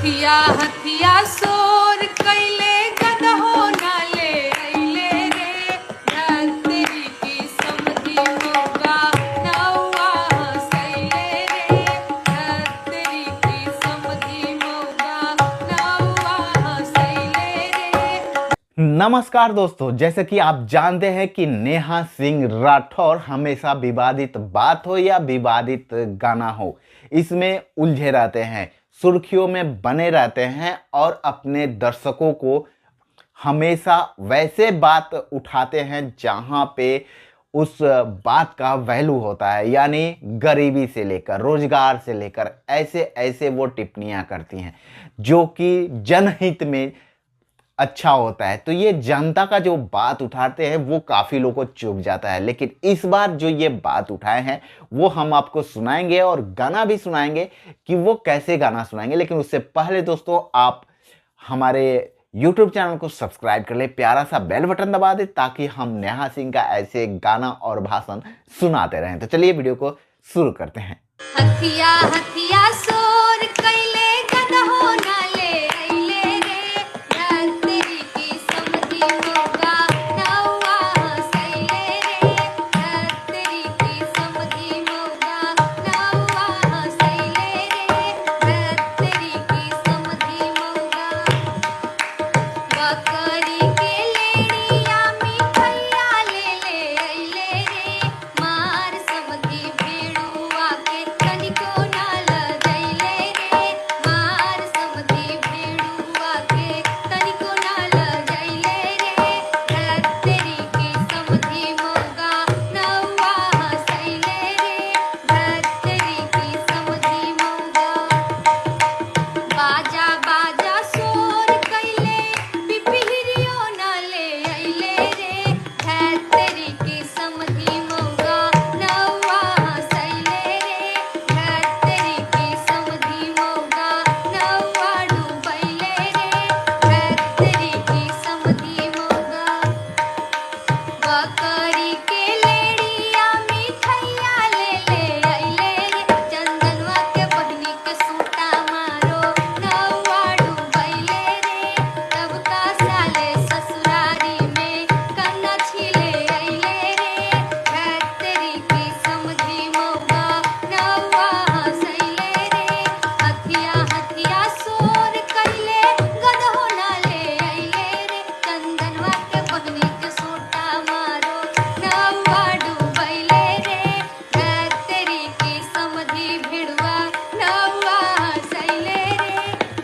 हथिया हथिया सोर कैले गदहो नाले अइले रे धरती की समधी होगा नौवा हंसैले रे धरती की समधी होगा नौवा हंसैले रे। नमस्कार दोस्तों, जैसे कि आप जानते हैं कि नेहा सिंह राठौर हमेशा विवादित बात हो या विवादित गाना हो, इसमें उलझे रहते हैं, सुर्खियों में बने रहते हैं और अपने दर्शकों को हमेशा वैसे बात उठाते हैं जहां पे उस बात का वैल्यू होता है, यानी गरीबी से लेकर रोजगार से लेकर ऐसे ऐसे वो टिप्पणियां करती हैं जो कि जनहित में अच्छा होता है। तो ये जनता का जो बात उठाते हैं वो काफ़ी लोगों को चुभ जाता है, लेकिन इस बार जो ये बात उठाए हैं वो हम आपको सुनाएंगे और गाना भी सुनाएंगे कि वो कैसे गाना सुनाएंगे। लेकिन उससे पहले दोस्तों, आप हमारे YouTube चैनल को सब्सक्राइब कर ले, प्यारा सा बेल बटन दबा दे ताकि हम नेहा सिंह का ऐसे गाना और भाषण सुनाते रहें। तो चलिए वीडियो को शुरू करते हैं। हथिया हथिया सोर कैले गदहो नाले अइले रे धरती की समधी होगा नौवा हंसैले रे धरती की समधी होगा नौवा हंसैले रे धरती की समधी होगा। बकरी के लेड़िया मिठैया ले अइले रे मार समधी भेड़ुआ के तनिको ना लजैले रे मार समधी भेड़ुआ के तनिको ना लजैले रे धरती की समधी होगा नौवा हंसैले रे धरती की समधी होगा। बाजा बाजा सोर कैले पिपहिरियो नाले अइले रे धरती की समधी होगा नौवा हंसैले रे धरती की समधी होगा नौवा डूबैले रे धरती की समधी होगा। बकरी के लेड़िया मिठैया ले अइले रे चंदनवा के बहनी के सूटा मारो नौवा डूबैले रे तब का साले ससुरारी में कन्ना छिले अइले रे धरती की समधी होगा नौवा हंसैले रे हथिया हथिया सोर कैले गदहो नाले अइले रे चंदनवा के बहनी के सूटा मारो नौवा डूबैले रे धरती की समधी भिड़ुआ नौवा हंसैले रे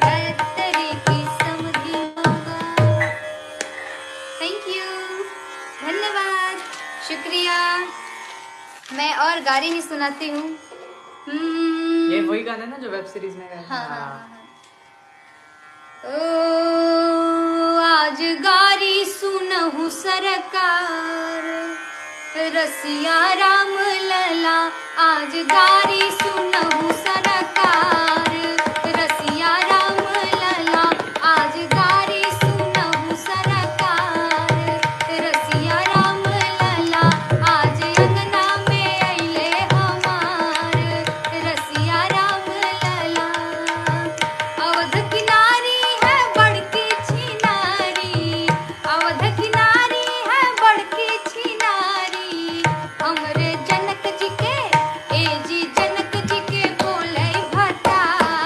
धरती की समधी होगा। थैंक यू, धन्यवाद, शुक्रिया। मैं और गारी ही सुनाती हूँ। ये वही गाना है ना जो वेब सीरीज में गाया हाँ हाँ ओ आज गारी सुनहु सरकार रसिया राम लला आज गारी सुनहु सरकार रसिया राम लला आज गारी सुनहु सरकार रसिया राम लला आज अंगना में अइले हमार रसिया राम लला। अवध किनारी है बड़की छिनारी अवध किनारी है बड़की छिनारी हमरे जनक जी के ए जी जनक जी के बोले भटार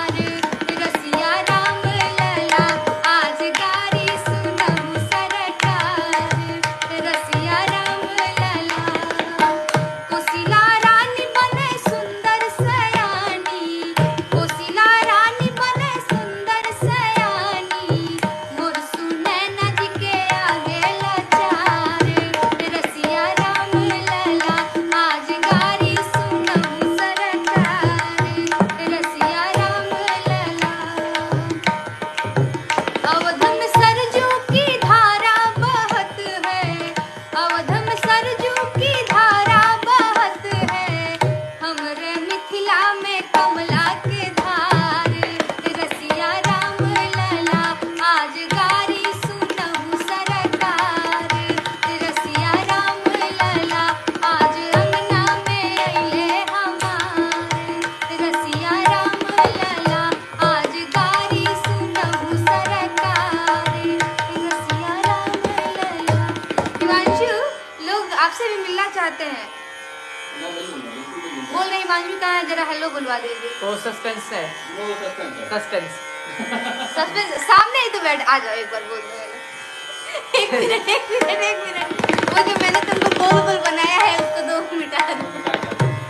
हिमांशु, लोग आपसे भी मिलना चाहते हैं। बोल रहे हिमांशु कहाँ है, जरा हेलो बुलवा दीजिए। वो सस्पेंस है, सस्पेंस। सस्पेंस सामने ही तो बैठ, आ जाओ एक बार बोल दो। एक मिनट, वो जो मैंने तुमको गोल गोल